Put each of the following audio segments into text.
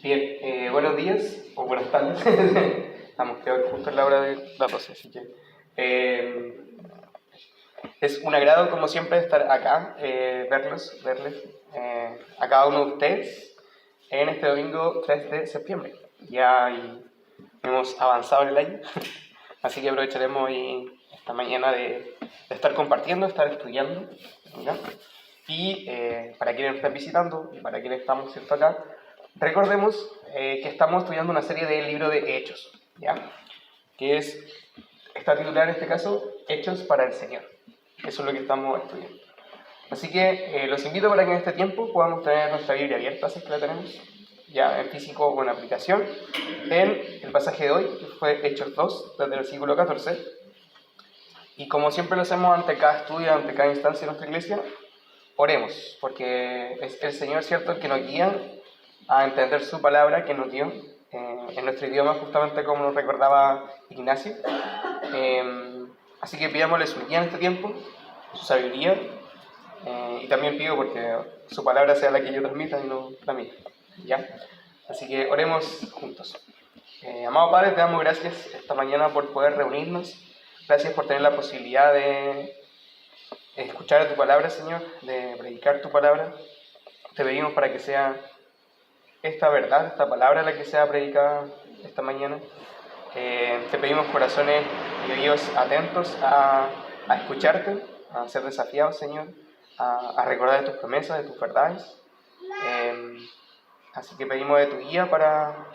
Bien, buenos días o buenas tardes. Estamos quedando justo en la hora de la 12, así que es un agrado, como siempre, estar acá, verles a cada uno de ustedes en este domingo 3 de septiembre. Hemos avanzado en el año, así que aprovecharemos hoy, esta mañana de estar compartiendo, estar estudiando, ¿ya? Y para quienes nos están visitando y para quienes estamos, ¿cierto?, acá, recordemos que estamos estudiando una serie del libro de Hechos, ¿ya? Que está titulada en este caso Hechos para el Señor. Eso es lo que estamos estudiando. Así que los invito para que en este tiempo podamos tener nuestra Biblia abierta, si es que la tenemos, ya en físico o en aplicación, en el pasaje de hoy, que fue Hechos 2, desde el versículo 14. Y como siempre lo hacemos ante cada estudio, ante cada instancia de nuestra iglesia, oremos, porque es el Señor, ¿cierto?, el que nos guía a entender su palabra, que nos dio en nuestro idioma, justamente como nos recordaba Ignacio. Así que pidámosle su guía en este tiempo, su sabiduría, y también pido porque su palabra sea la que yo transmita y no la mía, ¿ya? Así que oremos juntos. Amado Padre, te damos gracias esta mañana por poder reunirnos. Gracias por tener la posibilidad de escuchar tu palabra, Señor, de predicar tu palabra. Te pedimos para que sea esta verdad, esta palabra la que sea predicada esta mañana. Te pedimos corazones y oídos atentos a escucharte, a ser desafiados, Señor, a recordar de tus promesas, de tus verdades. Así que pedimos de tu guía para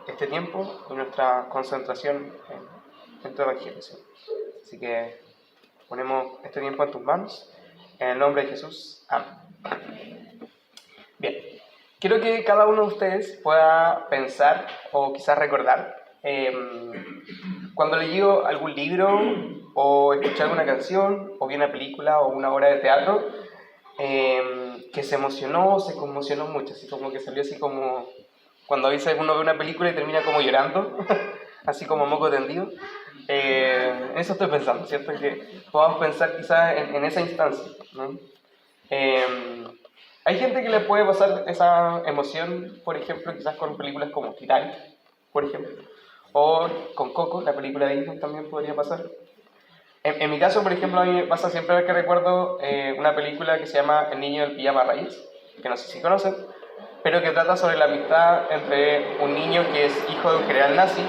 este tiempo y nuestra concentración en tu evangelio, Señor. Así que ponemos este tiempo en tus manos, en el nombre de Jesús. Amén. Bien, quiero que cada uno de ustedes pueda pensar o quizás recordar cuando leyó algún libro o escuchó alguna canción o vio una película o una obra de teatro que se emocionó o se conmocionó mucho, así como que salió así como cuando a veces uno ve una película y termina como llorando, así como moco tendido. En eso estoy pensando, ¿cierto? Que podamos pensar quizás en esa instancia, ¿no? Hay gente que le puede pasar esa emoción, por ejemplo, quizás con películas como Titanic, por ejemplo, o con Coco, la película de Disney también podría pasar. En mi caso, por ejemplo, a mí me pasa siempre que recuerdo una película que se llama El niño del pijama rayas, que no sé si conocen, pero que trata sobre la amistad entre un niño que es hijo de un general nazi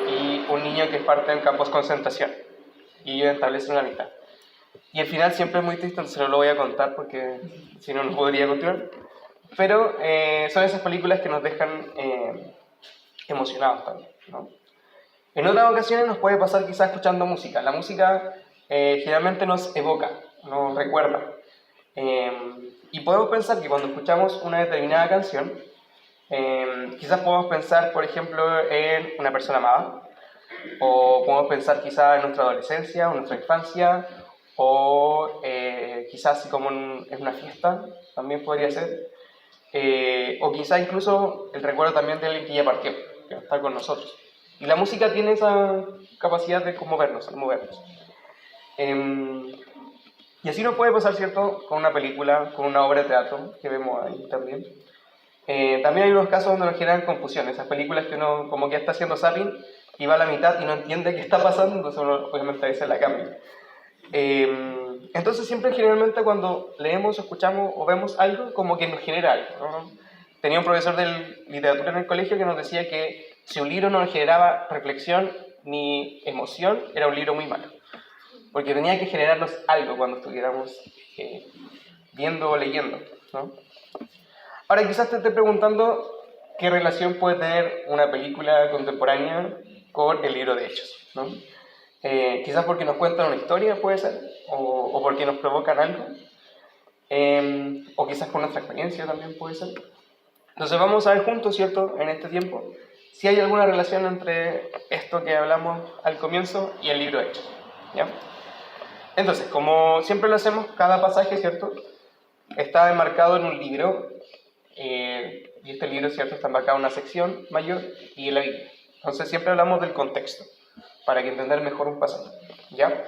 y un niño que es parte de un campo de concentración, y ellos establecen una amistad. Y el final siempre es muy triste, entonces no lo voy a contar porque si no, no podría continuar. Pero son esas películas que nos dejan emocionados también, ¿no? En otras ocasiones nos puede pasar quizás escuchando música. La música generalmente nos evoca, nos recuerda. Y podemos pensar que cuando escuchamos una determinada canción, quizás podemos pensar, por ejemplo, en una persona amada, o podemos pensar quizás en nuestra adolescencia o nuestra infancia, o quizás así como en una fiesta, también podría ser, o quizás incluso el recuerdo también de alguien que ya partió, que no está con nosotros. Y la música tiene esa capacidad de conmovernos, movernos. Y así nos puede pasar, ¿cierto?, con una película, con una obra de teatro que vemos ahí también. También hay unos casos donde nos generan confusión, esas películas que uno como que está haciendo zapping y va a la mitad y no entiende qué está pasando, entonces uno obviamente a veces la cambia. Entonces siempre generalmente cuando leemos, escuchamos o vemos algo, como que nos genera algo, ¿no? Tenía un profesor de literatura en el colegio que nos decía que si un libro no nos generaba reflexión ni emoción, era un libro muy malo, porque tenía que generarnos algo cuando estuviéramos viendo o leyendo, ¿no? Ahora quizás te estés preguntando qué relación puede tener una película contemporánea con el libro de Hechos, ¿no? Quizás porque nos cuentan una historia, puede ser, o porque nos provocan algo, o quizás por nuestra experiencia también puede ser. Entonces vamos a ver juntos, ¿cierto?, en este tiempo, si hay alguna relación entre esto que hablamos al comienzo y el libro de Hechos, ¿ya? Entonces, como siempre lo hacemos, cada pasaje, ¿cierto?, está enmarcado en un libro, y este libro, ¿cierto?, está enmarcado en una sección mayor y en la Biblia. Entonces siempre hablamos del contexto, para que entender mejor un pasaje, ¿ya?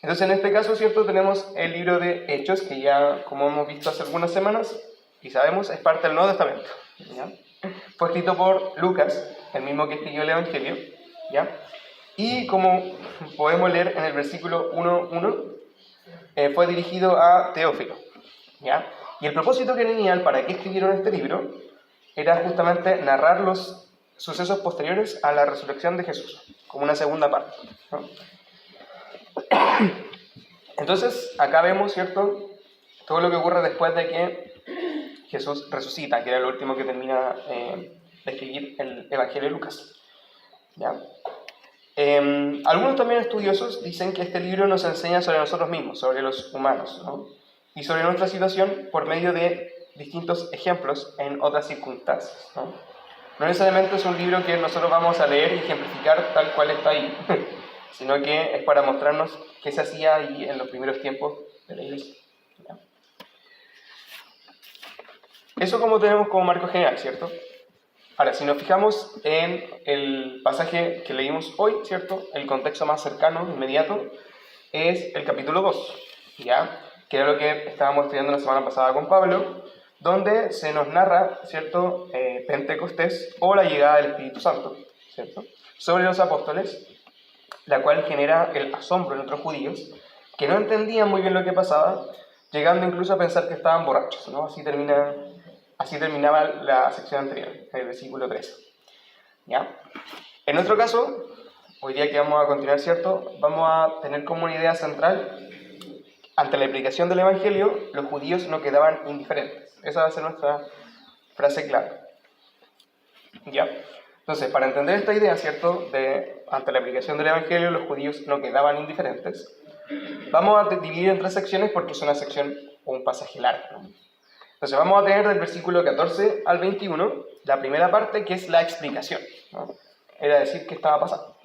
Entonces en este caso, ¿cierto?, tenemos el libro de Hechos, que ya, como hemos visto hace algunas semanas, y sabemos, es parte del Nuevo Testamento, ¿ya? fue escrito por Lucas, el mismo que escribió el Evangelio, ¿ya? Y como podemos leer en el versículo 1:1, fue dirigido a Teófilo, ¿ya? Y el propósito que tenía para qué escribieron este libro era justamente narrar los sucesos posteriores a la resurrección de Jesús, como una segunda parte, ¿no? Entonces, acá vemos, ¿cierto?, todo lo que ocurre después de que Jesús resucita, que era lo último que termina de escribir el Evangelio de Lucas, ¿ya? Algunos también estudiosos dicen que este libro nos enseña sobre nosotros mismos, sobre los humanos, ¿no? Y sobre nuestra situación por medio de distintos ejemplos en otras circunstancias, ¿no? No necesariamente es un libro que nosotros vamos a leer y ejemplificar tal cual está ahí, sino que es para mostrarnos qué se hacía ahí en los primeros tiempos de la iglesia, ¿ya? Eso como tenemos como marco general, ¿cierto? Ahora, si nos fijamos en el pasaje que leímos hoy, ¿cierto?, el contexto más cercano, inmediato, es el capítulo 2, ¿ya?, que era lo que estábamos estudiando la semana pasada con Pablo, donde se nos narra, ¿cierto?, Pentecostés o la llegada del Espíritu Santo, ¿cierto?, sobre los apóstoles, la cual genera el asombro en otros judíos, que no entendían muy bien lo que pasaba, llegando incluso a pensar que estaban borrachos, ¿no? Así terminaba la sección anterior, el versículo 13, ¿ya? En nuestro caso, hoy día que vamos a continuar, ¿cierto?, vamos a tener como una idea central: ante la explicación del Evangelio, los judíos no quedaban indiferentes. Esa va a ser nuestra frase clave, ¿ya? Entonces, para entender esta idea, ¿cierto?, de ante la explicación del Evangelio, los judíos no quedaban indiferentes, vamos a dividir en 3 secciones porque es una sección o un pasaje largo, ¿no? Entonces vamos a tener del versículo 14 al 21 la primera parte, que es la explicación, ¿no? Era decir, qué estaba pasando.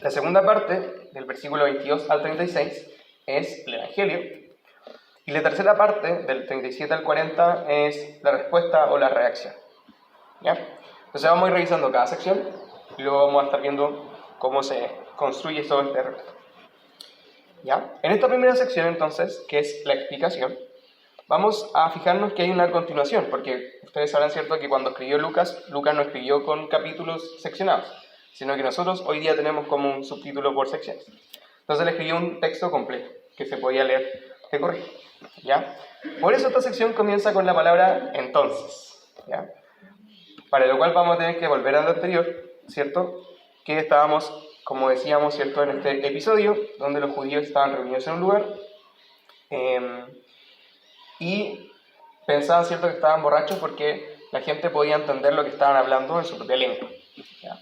La segunda parte, del versículo 22 al 36, es el Evangelio. Y la tercera parte, del 37 al 40, es la respuesta o la reacción, ¿ya? Entonces vamos a ir revisando cada sección y luego vamos a estar viendo cómo se construye todo este relato, ¿ya? En esta primera sección, entonces, que es la explicación, vamos a fijarnos que hay una continuación, porque ustedes sabrán, ¿cierto?, que cuando escribió Lucas no escribió con capítulos seccionados, sino que nosotros hoy día tenemos como un subtítulo por secciones. Entonces le escribió un texto completo que se podía leer de corrido, ¿ya? Por eso esta sección comienza con la palabra entonces, ¿ya? Para lo cual vamos a tener que volver a lo anterior, ¿cierto?, que estábamos, como decíamos, ¿cierto?, en este episodio, donde los judíos estaban reunidos en un lugar, y pensaban, ¿cierto?, que estaban borrachos porque la gente podía entender lo que estaban hablando en su propia lengua, ¿ya?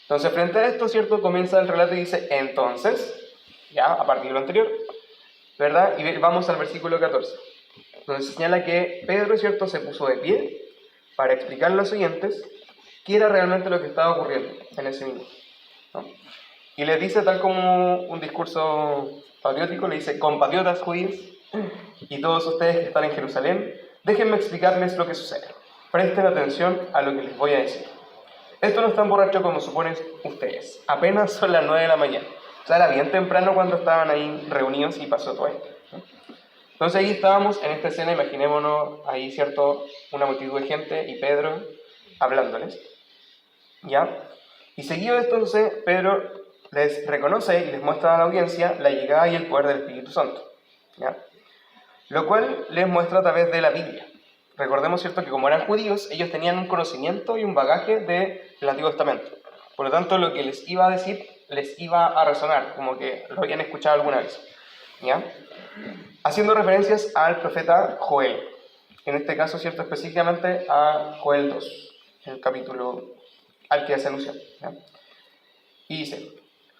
Entonces, frente a esto, ¿cierto?, comienza el relato y dice, entonces, ¿ya?, a partir de lo anterior, ¿verdad? Y vamos al versículo 14, donde se señala que Pedro, ¿cierto?, se puso de pie para explicarle a los oyentes qué era realmente lo que estaba ocurriendo en ese minuto, ¿no? Y les dice, tal como un discurso patriótico, le dice, compatriotas judíos y todos ustedes que están en Jerusalén, déjenme explicarles lo que sucede. Presten atención a lo que les voy a decir. Esto no es tan borracho como suponen ustedes. Apenas son las 9 de la mañana. O sea, era bien temprano cuando estaban ahí reunidos y pasó todo esto, ¿no? Entonces ahí estábamos en esta escena, imaginémonos ahí, ¿cierto?, una multitud de gente y Pedro hablándoles, ¿ya? Y seguido de esto, entonces, Pedro les reconoce y les muestra a la audiencia la llegada y el poder del Espíritu Santo, ¿ya? Lo cual les muestra a través de la Biblia. Recordemos, ¿cierto?, que como eran judíos, ellos tenían un conocimiento y un bagaje del Antiguo Testamento. Por lo tanto, lo que les iba a decir les iba a resonar, como que lo habían escuchado alguna vez, ¿ya? Haciendo referencias al profeta Joel. En este caso, ¿cierto?, específicamente a Joel 2, el capítulo al que hace alusión, ¿ya? Y dice,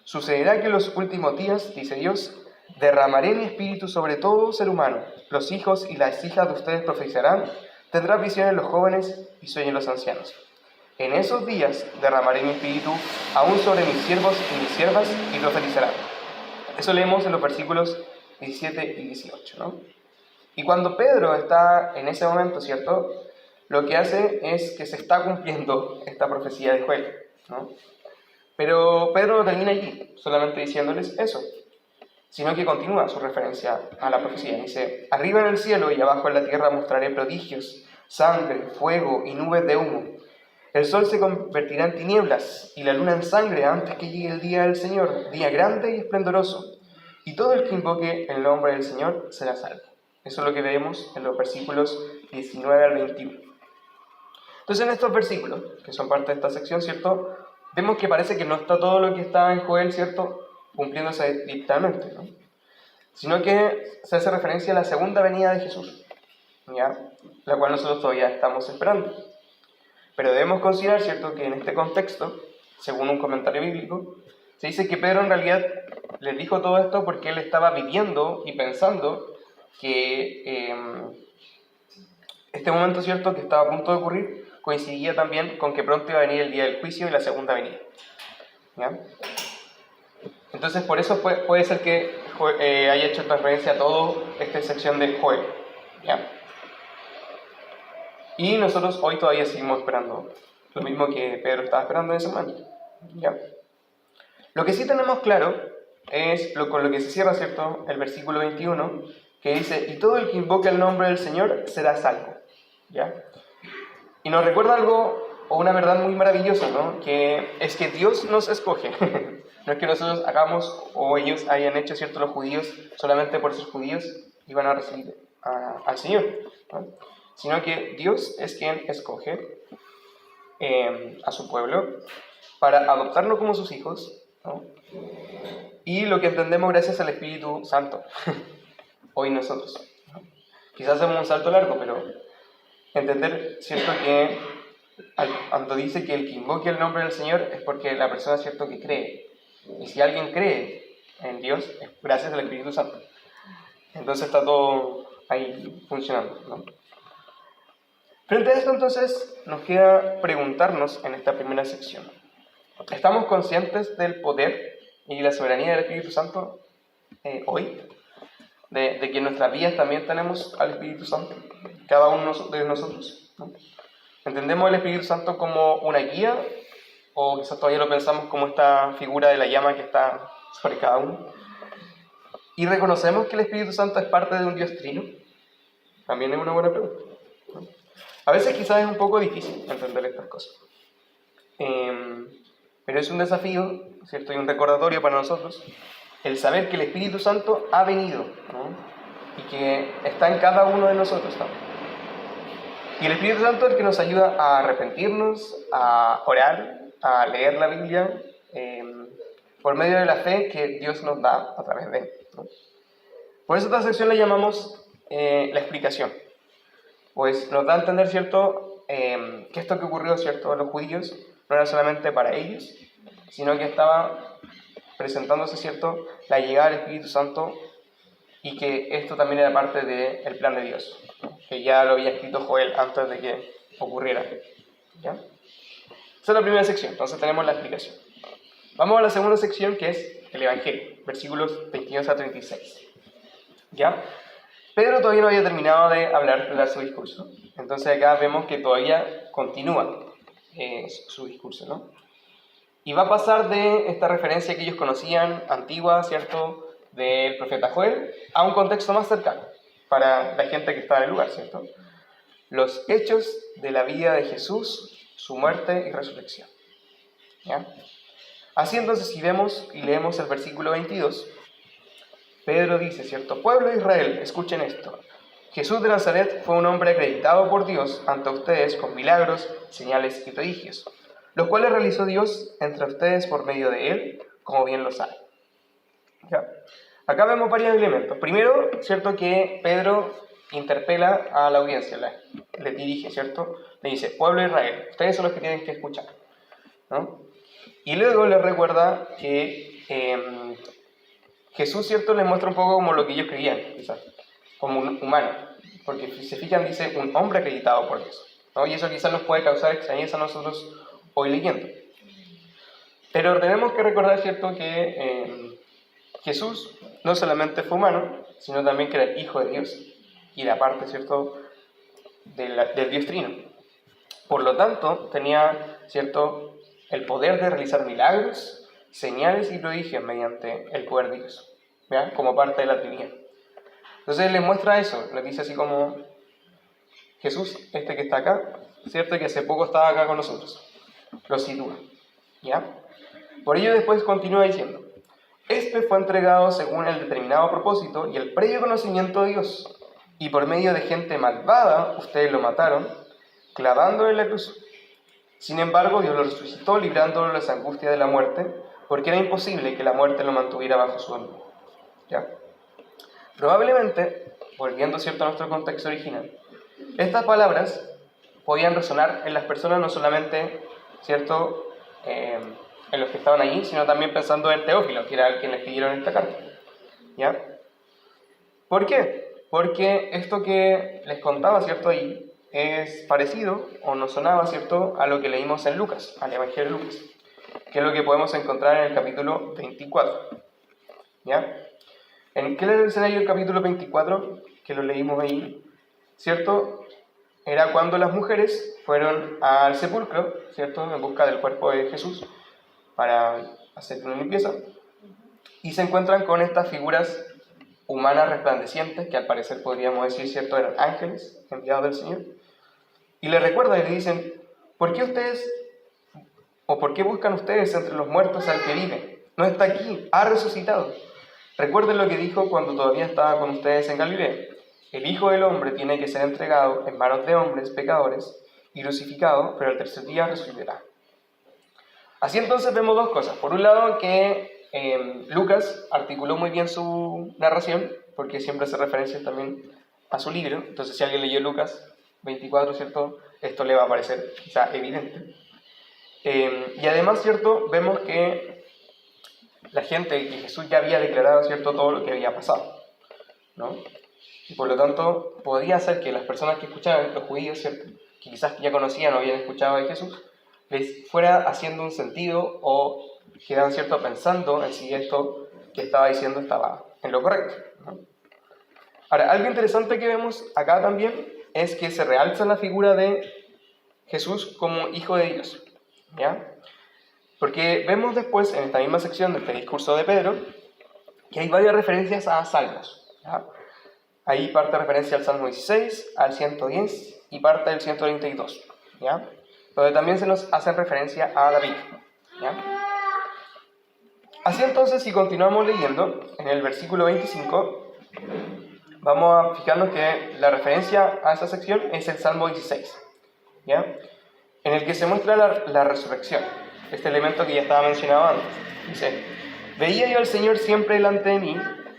sucederá que en los últimos días, dice Dios, derramaré mi espíritu sobre todo ser humano. Los hijos y las hijas de ustedes profetizarán, tendrán visiones los jóvenes y sueños los ancianos. En esos días derramaré mi espíritu aún sobre mis siervos y mis siervas y profetizarán. Eso leemos en los versículos 17 y 18, ¿no? Y cuando Pedro está en ese momento, ¿cierto?, lo que hace es que se está cumpliendo esta profecía de Joel, ¿no? Pero Pedro no termina allí, solamente diciéndoles eso, sino que continúa su referencia a la profecía. Dice, arriba en el cielo y abajo en la tierra mostraré prodigios, sangre, fuego y nubes de humo. El sol se convertirá en tinieblas y la luna en sangre antes que llegue el día del Señor, día grande y esplendoroso. Y todo el que invoque el nombre del Señor será salvo. Eso es lo que vemos en los versículos 19 al 21. Entonces, en estos versículos, que son parte de esta sección, ¿cierto? Vemos que parece que no está todo lo que está en Joel, ¿cierto?, cumpliéndose literalmente, ¿no? Sino que se hace referencia a la segunda venida de Jesús, ¿ya?, la cual nosotros todavía estamos esperando. Pero debemos considerar, ¿cierto?, que en este contexto, según un comentario bíblico, se dice que Pedro en realidad les dijo todo esto porque él estaba viviendo y pensando que este momento, ¿cierto?, que estaba a punto de ocurrir, coincidía también con que pronto iba a venir el día del juicio y la segunda venida, ¿ya? Entonces, por eso puede ser que haya hecho referencia a toda esta sección de Joel, ¿ya? Y nosotros hoy todavía seguimos esperando lo mismo que Pedro estaba esperando en ese momento, ¿ya? Lo que sí tenemos claro es con lo que se cierra, ¿cierto?, el versículo 21, que dice: y todo el que invoque el nombre del Señor será salvo, ¿ya? Y nos recuerda algo, o una verdad muy maravillosa, ¿no?, que es que Dios nos escoge. No es que nosotros hagamos, o ellos hayan hecho, ¿cierto?, los judíos solamente por ser judíos iban a recibir al Señor, ¿no?, sino que Dios es quien escoge a su pueblo para adoptarlo como sus hijos, ¿no? Y lo que entendemos gracias al Espíritu Santo, hoy nosotros, ¿no? Quizás hacemos un salto largo, pero entender, ¿cierto?, que cuando dice que el que invoque el nombre del Señor es porque la persona, ¿cierto?, que cree. Y si alguien cree en Dios, es gracias al Espíritu Santo. Entonces está todo ahí funcionando, ¿no? Frente a esto, entonces, nos queda preguntarnos en esta primera sección: ¿estamos conscientes del poder y la soberanía del Espíritu Santo hoy? De que en nuestras vidas también tenemos al Espíritu Santo, cada uno de nosotros, ¿no? ¿Entendemos el Espíritu Santo como una guía? ¿O quizás todavía lo pensamos como esta figura de la llama que está sobre cada uno? ¿Y reconocemos que el Espíritu Santo es parte de un Dios trino? También es una buena pregunta, ¿no? A veces quizás es un poco difícil entender estas cosas. Pero es un desafío, ¿cierto?, y un recordatorio para nosotros el saber que el Espíritu Santo ha venido, ¿no?, y que está en cada uno de nosotros también. Y el Espíritu Santo es el que nos ayuda a arrepentirnos, a orar, a leer la Biblia, por medio de la fe que Dios nos da a través de él, ¿no? Por eso esta sección la llamamos la explicación. Pues nos da a entender, ¿cierto?, que esto que ocurrió, ¿cierto?, a los judíos no era solamente para ellos, sino que estaba presentándose, ¿cierto?, la llegada del Espíritu Santo, y que esto también era parte del plan de Dios, ¿no?, que ya lo había escrito Joel antes de que ocurriera, ¿ya? Esa es la primera sección, entonces tenemos la explicación. Vamos a la segunda sección, que es el Evangelio, versículos 22 a 36, ¿ya? Pedro todavía no había terminado de hablar, de dar su discurso, entonces acá vemos que todavía continúa su discurso, ¿no? Y va a pasar de esta referencia que ellos conocían, antigua, ¿cierto?, del profeta Joel, a un contexto más cercano, para la gente que está en el lugar, ¿cierto? Los hechos de la vida de Jesús, su muerte y resurrección, ¿ya? Así entonces, si vemos y leemos el versículo 22, Pedro dice, ¿cierto? Pueblo de Israel, escuchen esto. Jesús de Nazaret fue un hombre acreditado por Dios ante ustedes con milagros, señales y prodigios, los cuales realizó Dios entre ustedes por medio de él, como bien lo saben, ¿ya? Acá vemos varios elementos. Primero, ¿cierto?, que Pedro interpela a la audiencia, le dirige, ¿cierto? Le dice, pueblo de Israel, ustedes son los que tienen que escuchar, ¿no? Y luego les recuerda que Jesús, ¿cierto?, les muestra un poco como lo que ellos creían, quizás, como un humano, porque si se fijan dice un hombre acreditado por Dios, ¿no? Y eso quizás nos puede causar extrañeza a nosotros hoy leyendo. Pero tenemos que recordar, ¿cierto?, que Jesús no solamente fue humano, sino también que era el Hijo de Dios y era parte, ¿cierto?, del Dios Trino. Por lo tanto, tenía, ¿cierto?, el poder de realizar milagros, señales y prodigios mediante el poder de Dios, ¿ya?, como parte de la Trinidad. Entonces les muestra eso, les dice así como: Jesús, este que está acá, ¿cierto? Que hace poco estaba acá con nosotros. Lo sitúa, ¿ya? Por ello después continúa diciendo, este fue entregado según el determinado propósito y el previo conocimiento de Dios, y por medio de gente malvada ustedes lo mataron, clavándolo en la cruz. Sin embargo, Dios lo resucitó, librándolo de las angustias de la muerte, porque era imposible que la muerte lo mantuviera bajo su dominio. ¿Ya? Probablemente, volviendo ¿cierto? A nuestro contexto original, estas palabras podían resonar en las personas no solamente, ¿cierto?, en los que estaban allí, sino también pensando en Teófilo, que era el que les pidieron esta carta. ¿Ya? ¿Por qué? Porque esto que les contaba, ¿cierto?, ahí es parecido o nos sonaba, ¿cierto?, a lo que leímos en Lucas, al Evangelio de Lucas, que es lo que podemos encontrar en el capítulo 24. ¿Ya? ¿En qué le escenario el capítulo 24? Que lo leímos ahí, ¿cierto? Era cuando las mujeres fueron al sepulcro, ¿cierto?, en busca del cuerpo de Jesús para hacer una limpieza, y se encuentran con estas figuras humanas resplandecientes, que al parecer podríamos decir, ¿cierto?, eran ángeles enviados del Señor, y le recuerdan y le dicen, ¿por qué ustedes, o por qué buscan ustedes entre los muertos al que vive? No está aquí, ha resucitado. Recuerden lo que dijo cuando todavía estaba con ustedes en Galilea. El Hijo del Hombre tiene que ser entregado en manos de hombres pecadores y crucificado, pero el tercer día resucitará. Así entonces vemos dos cosas. Por un lado, que Lucas articuló muy bien su narración, porque siempre hace referencias también a su libro. Entonces, si alguien leyó Lucas 24, ¿cierto?, esto le va a parecer quizá evidente. Y además, ¿cierto?, vemos que la gente, que Jesús ya había declarado, ¿cierto?, todo lo que había pasado, ¿no? Y por lo tanto, podría ser que las personas que escuchaban, los judíos, ¿cierto?, que quizás ya conocían o habían escuchado de Jesús, les fuera haciendo un sentido o quedaban, ¿cierto?, pensando en si esto que estaba diciendo estaba en lo correcto, ¿no? Ahora, algo interesante que vemos acá también es que se realza la figura de Jesús como Hijo de Dios, ¿ya? Porque vemos después, en esta misma sección del discurso de Pedro, que hay varias referencias a salmos, ¿ya? Ahí parte referencia al Salmo 16, al 110 y parte del 132, ¿ya? Donde también se nos hace referencia a David, ¿ya? Así entonces, si continuamos leyendo, en el versículo 25, vamos a fijarnos que la referencia a esa sección es el Salmo 16, ¿ya?, en el que se muestra la resurrección, este elemento que ya estaba mencionado antes. Dice, veía yo al Señor siempre delante de mí,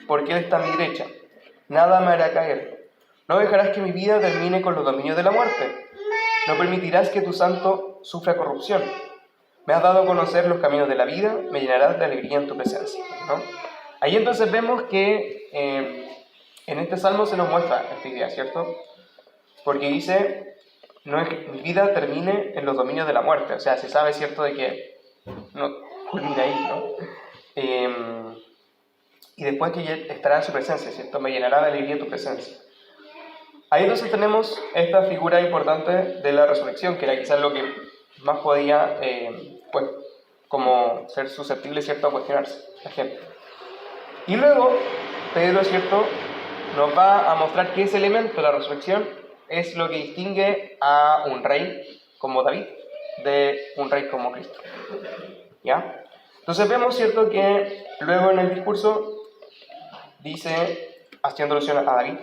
porque Él está a mi derecha, nada me hará caer. No dejarás que mi vida termine con los dominios de la muerte, no permitirás que tu santo sufra corrupción. Me has dado a conocer los caminos de la vida, me llenarás de alegría en tu presencia, ¿no? Ahí entonces vemos que en este salmo se nos muestra esta idea, ¿cierto? Porque dice, no es que mi vida termine en los dominios de la muerte, o sea, se sabe, ¿cierto?, de que no culmina ahí, ¿no? Y después que estará en su presencia, ¿cierto? Me llenará de alegría tu presencia. Ahí entonces tenemos esta figura importante de la resurrección, que era quizás lo que más podía, pues, como ser susceptible, ¿cierto?, a cuestionarse, la gente. Y luego, Pedro, ¿cierto?, nos va a mostrar que ese elemento de la resurrección es lo que distingue a un rey como David de un rey como Cristo, ¿ya? Entonces vemos, ¿cierto?, que luego en el discurso dice, haciendo alusión a David,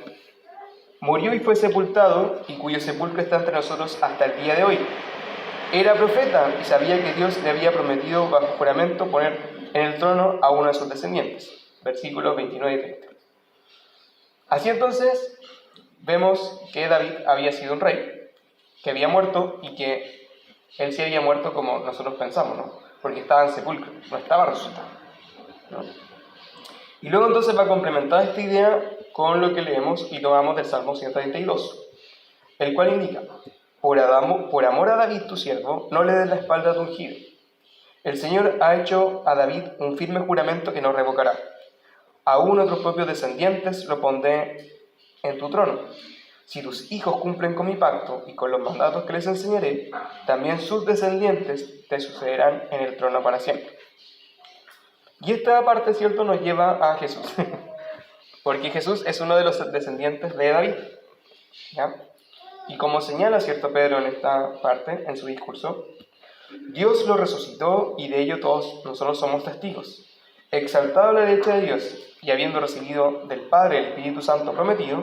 murió y fue sepultado, y cuyo sepulcro está entre nosotros hasta el día de hoy. Era profeta y sabía que Dios le había prometido bajo juramento poner en el trono a uno de sus descendientes. Versículos 29 y 30. Así entonces, vemos que David había sido un rey, que había muerto y que él sí había muerto como nosotros pensamos, ¿no? Porque estaba en sepulcro, no estaba resucitado, ¿no? Y luego entonces va a complementar esta idea con lo que leemos y tomamos del Salmo 132, el cual indica, por amor a David tu siervo, no le des la espalda a tu ungido. El Señor ha hecho a David un firme juramento que no revocará. Aún otros propios descendientes lo pondré en tu trono. Si tus hijos cumplen con mi pacto y con los mandatos que les enseñaré, también sus descendientes te sucederán en el trono para siempre. Y esta parte, ¿cierto?, nos lleva a Jesús, porque Jesús es uno de los descendientes de David, ¿ya? Y como señala, ¿cierto?, Pedro en esta parte, en su discurso, Dios lo resucitó y de ello todos nosotros somos testigos. Exaltado a la derecha de Dios y habiendo recibido del Padre el Espíritu Santo prometido,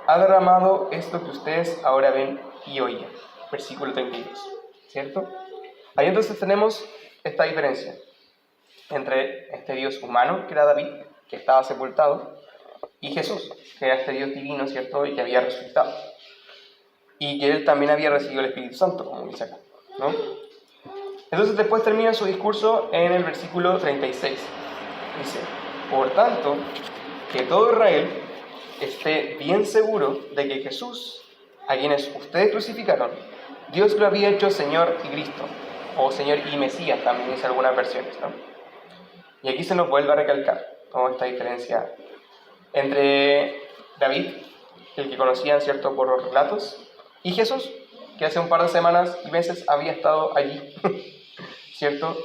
ha derramado esto que ustedes ahora ven y oyen. Versículo 32, ¿cierto? Ahí entonces tenemos esta diferencia entre este Dios humano, que era David, que estaba sepultado, y Jesús, que era este Dios divino, ¿cierto?, y que había resucitado. Y que él también había recibido el Espíritu Santo, como dice acá, ¿no? Entonces después termina su discurso en el versículo 36. Dice, por tanto, que todo Israel esté bien seguro de que Jesús, a quienes ustedes crucificaron, Dios lo había hecho Señor y Cristo, o Señor y Mesías, también dice algunas versiones, ¿no? Y aquí se nos vuelve a recalcar, ¿no?, esta diferencia entre David, el que conocían, ¿cierto?, por los relatos, y Jesús, que hace un par de semanas y meses había estado allí, ¿cierto?,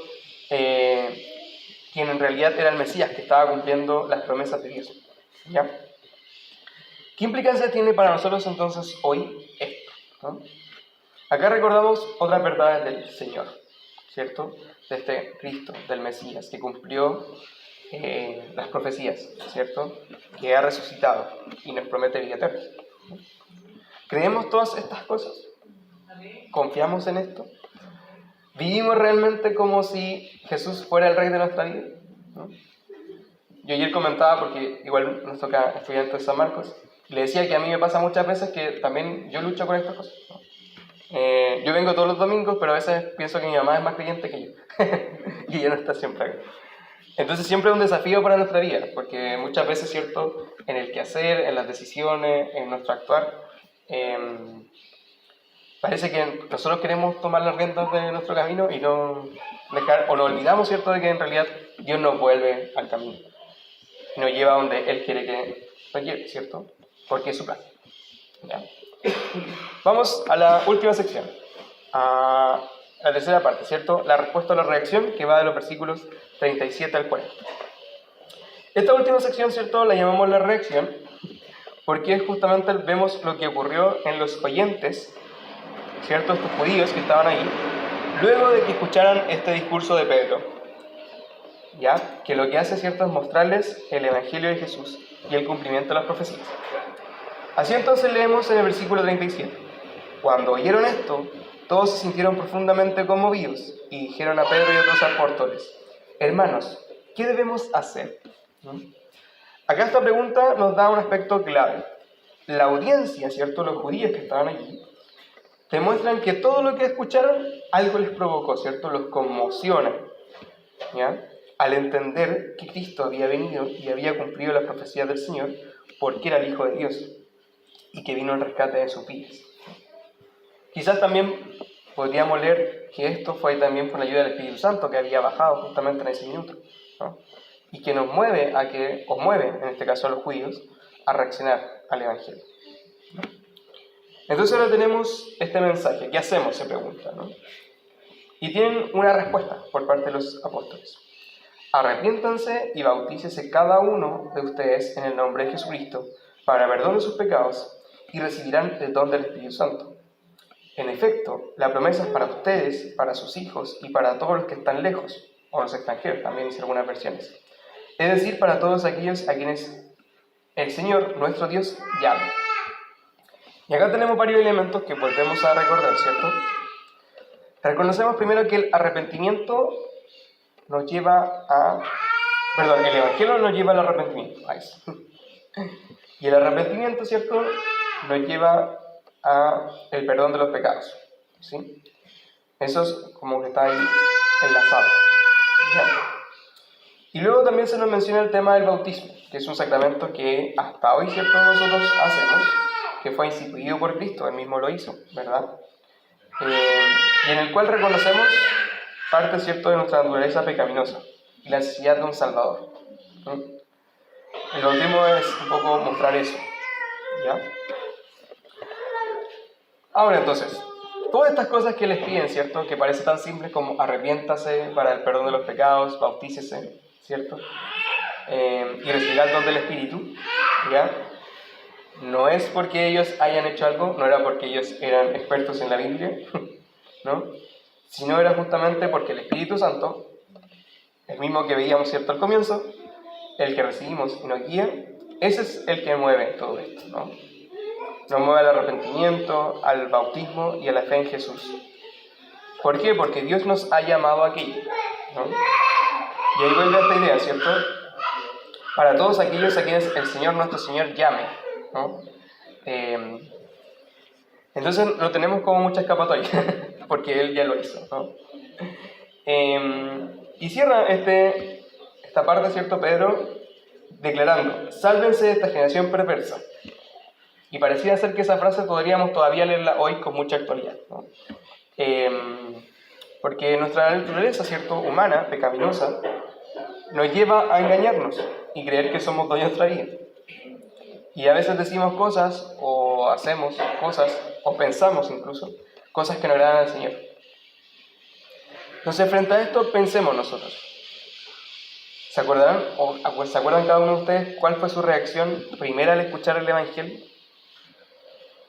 quien en realidad era el Mesías, que estaba cumpliendo las promesas de Dios, ¿ya? ¿Qué implicancia tiene para nosotros entonces hoy esto, ¿no? Acá recordamos otras verdades del Señor, ¿cierto?, de este Cristo, del Mesías, que cumplió las profecías, ¿cierto?, que ha resucitado y nos promete vida eterna. ¿Creemos todas estas cosas? ¿Confiamos en esto? ¿Vivimos realmente como si Jesús fuera el Rey de nuestra vida, ¿no? Yo ayer comentaba, porque igual nos toca estudiantes de San Marcos, y le decía que a mí me pasa muchas veces que también yo lucho con estas cosas, ¿no? Yo vengo todos los domingos, pero a veces pienso que mi mamá es más creyente que yo, y ella no está siempre acá. Entonces siempre es un desafío para nuestra vida, porque muchas veces, ¿cierto?, en el quehacer, en las decisiones, en nuestro actuar, parece que nosotros queremos tomar las riendas de nuestro camino y no dejar, o nos olvidamos, ¿cierto?, de que en realidad Dios nos vuelve al camino y nos lleva a donde Él quiere que nos lleve, ¿cierto?, porque es su plan, ¿ya? Vamos a la última sección, a la tercera parte, ¿cierto?, la respuesta a la reacción, que va de los versículos 37 al 40. Esta última sección, ¿cierto?, la llamamos la reacción porque justamente vemos lo que ocurrió en los oyentes, ¿cierto?, estos judíos que estaban ahí, luego de que escucharan este discurso de Pedro, ¿ya?, que lo que hace, ¿cierto?, es mostrarles el Evangelio de Jesús y el cumplimiento de las profecías. Así entonces leemos en el versículo 37. Cuando oyeron esto, todos se sintieron profundamente conmovidos y dijeron a Pedro y otros apóstoles, hermanos, ¿qué debemos hacer? ¿No? Acá esta pregunta nos da un aspecto clave. La audiencia, ¿cierto?, los judíos que estaban allí, demuestran que todo lo que escucharon, algo les provocó, ¿cierto?, los conmociona, ¿ya?, al entender que Cristo había venido y había cumplido las profecías del Señor, porque era el Hijo de Dios, y que vino en rescate de sus vidas. Quizás también podríamos leer que esto fue también por la ayuda del Espíritu Santo, que había bajado justamente en ese minuto, ¿no?, y que nos mueve a que, o mueve en este caso a los judíos, a reaccionar al Evangelio, ¿no? Entonces ahora tenemos este mensaje. ¿Qué hacemos?, se pregunta, ¿no? Y tienen una respuesta por parte de los apóstoles. Arrepiéntanse y bautícese cada uno de ustedes en el nombre de Jesucristo para perdón de sus pecados y recibirán el don del Espíritu Santo. En efecto, la promesa es para ustedes, para sus hijos y para todos los que están lejos, o los extranjeros, también dice algunas versiones. Es decir, para todos aquellos a quienes el Señor, nuestro Dios, llame. Y acá tenemos varios elementos que volvemos a recordar, ¿cierto? Reconocemos primero que el arrepentimiento nos lleva a... Perdón, el Evangelio nos lleva al arrepentimiento. Ahí sí. Y el arrepentimiento, ¿cierto?, nos lleva a el perdón de los pecados, ¿sí? Eso es como que está ahí enlazado, ¿ya? Y luego también se nos menciona el tema del bautismo, que es un sacramento que hasta hoy, ¿cierto?, nosotros hacemos, que fue instituido por Cristo, Él mismo lo hizo, ¿verdad? Y en el cual reconocemos parte, ¿cierto?, de nuestra naturaleza pecaminosa y la necesidad de un Salvador, ¿sí? El bautismo es un poco mostrar eso, ¿ya? Ahora entonces, todas estas cosas que les piden, ¿cierto?, que parece tan simples como arrepiéntase para el perdón de los pecados, bautícese, ¿cierto?, y recibirá el don del Espíritu, ¿ya? no es porque ellos hayan hecho algo, no era porque ellos eran expertos en la Biblia, ¿no? Sino era justamente porque el Espíritu Santo, el mismo que veíamos, ¿cierto?, al comienzo, el que recibimos y nos guía, ese es el que mueve todo esto, ¿no? Nos mueve al arrepentimiento, al bautismo y a la fe en Jesús. ¿Por qué? Porque Dios nos ha llamado a aquello, ¿no? Y ahí vuelve esta idea, ¿cierto? Para todos aquellos a quienes el Señor, nuestro Señor, llame, ¿no? Entonces no tenemos como mucha escapatoria, porque Él ya lo hizo, ¿no? Y cierra esta parte, ¿cierto?, Pedro, declarando: sálvense de esta generación perversa. Y parecía ser que esa frase podríamos todavía leerla hoy con mucha actualidad, ¿no? Porque nuestra naturaleza, ¿cierto?, humana, pecaminosa, nos lleva a engañarnos y creer que somos dueños de nuestra vida. Y a veces decimos cosas, o hacemos cosas, o pensamos incluso, cosas que no agradan al Señor. Entonces, frente a esto, pensemos nosotros. ¿Se acuerdan cada uno de ustedes cuál fue su reacción primera al escuchar el Evangelio?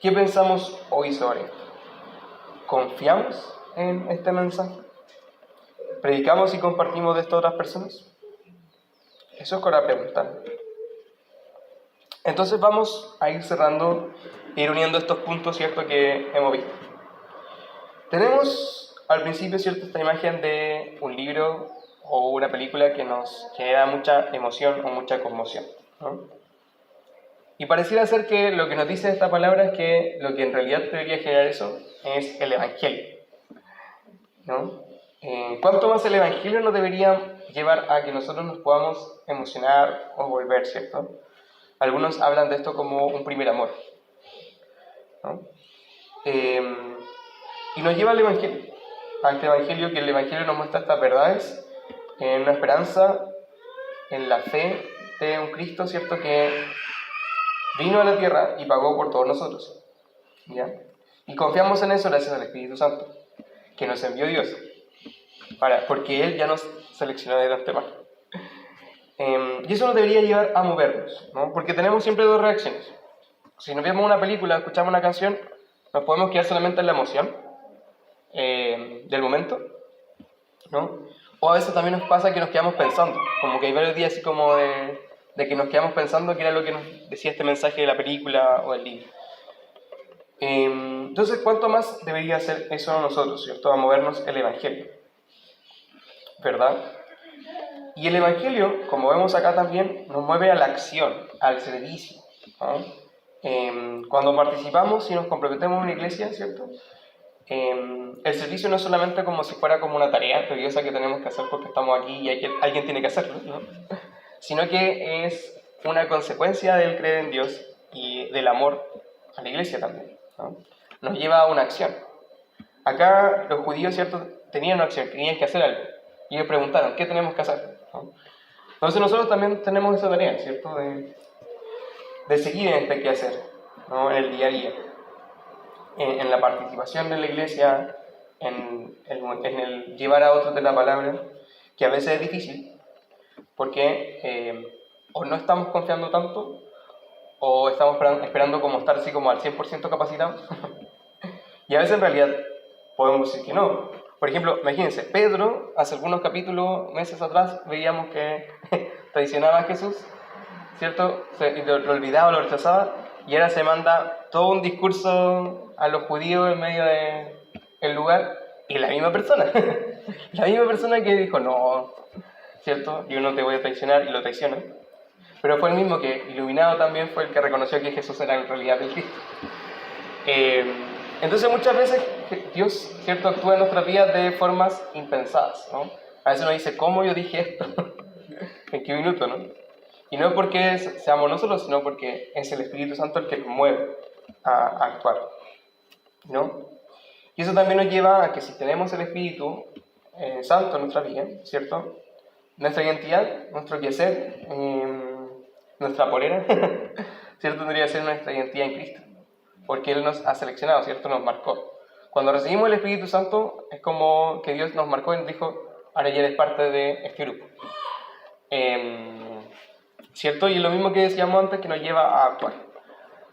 ¿Qué pensamos hoy sobre esto? ¿Confiamos en este mensaje? ¿Predicamos y compartimos de esto a otras personas? Eso es con la pregunta. Entonces vamos a ir cerrando e ir uniendo estos puntos, ¿cierto?, que hemos visto. Tenemos al principio, ¿cierto?, esta imagen de un libro o una película que nos genera mucha emoción o mucha conmoción, ¿no? Y pareciera ser que lo que nos dice esta palabra es que lo que en realidad debería generar eso es el Evangelio, ¿no? ¿Cuánto más el Evangelio nos debería llevar a que nosotros nos podamos emocionar o volver, ¿cierto? Algunos hablan de esto como un primer amor, ¿no? Y nos lleva al Evangelio, a este Evangelio, que el Evangelio nos muestra estas verdades en una esperanza, en la fe de un Cristo, ¿cierto?, que vino a la tierra y pagó por todos nosotros, ¿ya? Y confiamos en eso gracias al Espíritu Santo, que nos envió Dios, porque Él ya nos seleccionó de antemano. Y eso nos debería llevar a movernos, ¿no? Porque tenemos siempre dos reacciones. Si nos vemos una película, escuchamos una canción, nos podemos quedar solamente en la emoción del momento, ¿no? O a veces también nos pasa que nos quedamos pensando, como que hay varios días así como de que nos quedamos pensando qué era lo que nos decía este mensaje de la película o del libro. Entonces, ¿cuánto más debería hacer eso a nosotros, ¿cierto?, a movernos el Evangelio, ¿verdad? Y el Evangelio, como vemos acá también, nos mueve a la acción, al servicio, ¿no? Cuando participamos y nos comprometemos en una iglesia, ¿cierto?, el servicio no es solamente como si fuera como una tarea tediosa que tenemos que hacer porque estamos aquí y alguien tiene que hacerlo, ¿no?, sino que es una consecuencia del creer en Dios y del amor a la iglesia también, ¿no? Nos lleva a una acción. Acá los judíos, ¿cierto?, tenían una acción, tenían que hacer algo. Y ellos preguntaron: ¿qué tenemos que hacer?, ¿no? Entonces nosotros también tenemos esa tarea, ¿cierto?, de seguir en este quehacer, ¿no?, en el día a día, en la participación de la iglesia, en el llevar a otros de la palabra, que a veces es difícil, porque o no estamos confiando tanto, o estamos esperando como estar así como al 100% capacitados, y a veces en realidad podemos decir que no. Por ejemplo, imagínense, Pedro, hace algunos capítulos, meses atrás, veíamos que traicionaba a Jesús, ¿cierto? Lo olvidaba, lo rechazaba, y ahora se manda todo un discurso a los judíos en medio del lugar, y la misma persona, la misma persona que dijo: no, ¿cierto?, yo no te voy a traicionar, y lo traiciona. Pero fue el mismo que, iluminado también, fue el que reconoció que Jesús era en realidad el Cristo. Entonces muchas veces Dios, ¿cierto?, actúa en nuestras vidas de formas impensadas, ¿no? A veces uno dice: ¿cómo yo dije esto? ¿En qué minuto, no? Y no es porque seamos nosotros, sino porque es el Espíritu Santo el que nos mueve a actuar, ¿no? Y eso también nos lleva a que si tenemos el Espíritu Santo en nuestra vida, ¿cierto?, nuestra identidad, nuestro quehacer, nuestra polera, ¿cierto?, tendría que ser nuestra identidad en Cristo, porque Él nos ha seleccionado, ¿cierto?, nos marcó. Cuando recibimos el Espíritu Santo es como que Dios nos marcó y nos dijo: ahora ya eres parte de este grupo, ¿cierto? Y es lo mismo que decíamos antes, que nos lleva a actuar.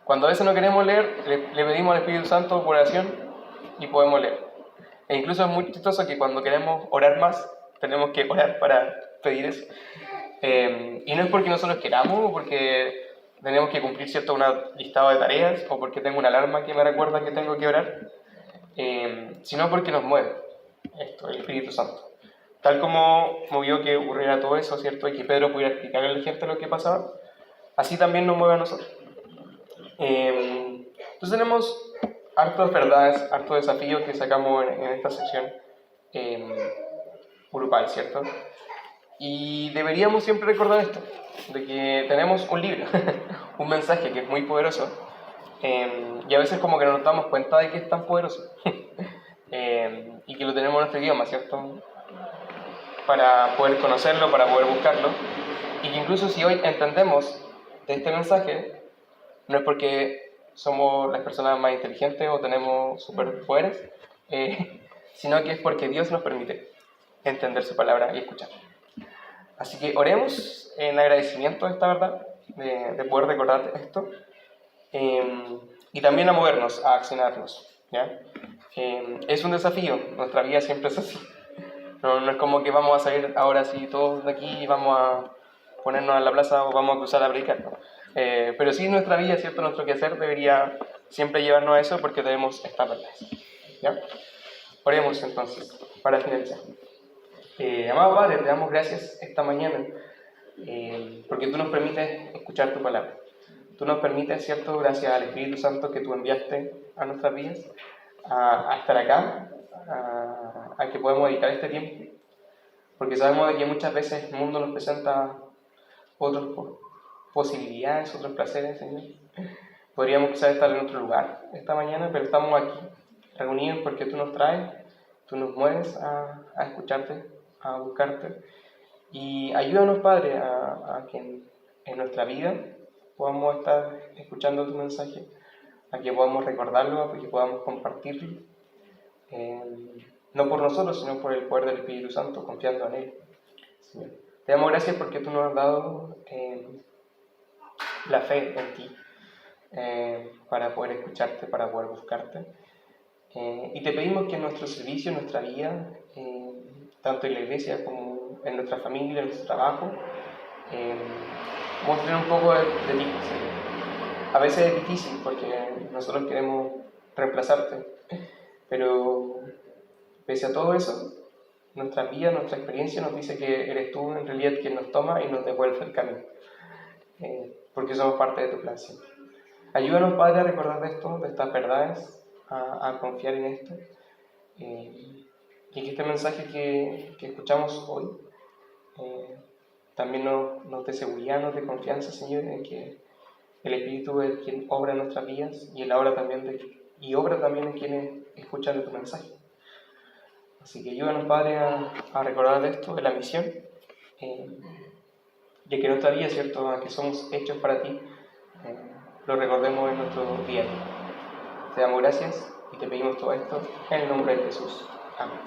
Cuando a veces no queremos leer, le pedimos al Espíritu Santo por oración y podemos leer. E incluso es muy chistoso que cuando queremos orar más, tenemos que orar para pedir eso. Y no es porque nosotros queramos, o porque tenemos que cumplir cierto listado de tareas, o porque tengo una alarma que me recuerda que tengo que orar, sino porque nos mueve esto, el Espíritu Santo. Tal como movió que ocurriera todo eso, ¿cierto? Y que Pedro pudiera explicarle a la gente lo que pasaba, así también nos mueve a nosotros. Entonces tenemos hartas verdades, hartos desafíos que sacamos en esta sección grupal, ¿cierto? Y deberíamos siempre recordar esto, de que tenemos un libro, un mensaje que es muy poderoso, y a veces como que no nos damos cuenta de que es tan poderoso, y que lo tenemos en nuestro idioma, ¿cierto? Para poder conocerlo, para poder buscarlo, y que incluso si hoy entendemos de este mensaje, no es porque somos las personas más inteligentes o tenemos superpoderes, sino que es porque Dios nos permite entender su palabra y escucharla. Así que oremos en agradecimiento de esta verdad, de poder recordar esto, y también a movernos, a accionarnos, ¿ya? Es un desafío, nuestra vida siempre es así. No es como que vamos a salir ahora sí todos de aquí y vamos a ponernos en la plaza o vamos a cruzar a predicar, ¿no? Pero sí nuestra vida, ¿cierto? Nuestro quehacer debería siempre llevarnos a eso porque tenemos estas verdades, ¿ya? Oremos entonces, para finalizar. Amado Padre, te damos gracias esta mañana porque tú nos permites escuchar tu palabra. Tú nos permites, ¿cierto? Gracias al Espíritu Santo que tú enviaste a nuestras vidas, a estar acá, a que podemos dedicar este tiempo, porque sabemos de que muchas veces el mundo nos presenta otras posibilidades, otros placeres, Señor. Podríamos quizás estar en otro lugar esta mañana, pero estamos aquí, reunidos porque tú nos traes, tú nos mueves a escucharte, a buscarte. Y ayúdanos, Padre, a que en nuestra vida podamos estar escuchando tu mensaje, a que podamos recordarlo, a que podamos compartirlo, no por nosotros, sino por el poder del Espíritu Santo, confiando en Él. Señor, te damos gracias porque tú nos has dado la fe en ti, para poder escucharte, para poder buscarte. Y te pedimos que en nuestro servicio, en nuestra vida, tanto en la iglesia como en nuestra familia, en nuestro trabajo, muestren un poco de ti, Señor. A veces es difícil porque nosotros queremos reemplazarte, pero pese a todo eso, nuestra vida, nuestra experiencia nos dice que eres tú en realidad quien nos toma y nos devuelve el camino, porque somos parte de tu plan siempre. Ayúdanos, Padre, a recordar de esto, de estas verdades, a confiar en esto, y que este mensaje que escuchamos hoy también nos dé seguridad, nos dé confianza, Señor, en que el Espíritu es quien obra en nuestras vidas y Él obra también en quienes escuchan de tu mensaje. Así que ayúdanos, Padre, a recordar de esto, de la misión, de que nuestra vida, ¿cierto?, a que somos hechos para ti, lo recordemos en nuestro día a día. Te damos gracias y te pedimos todo esto en el nombre de Jesús. Amén.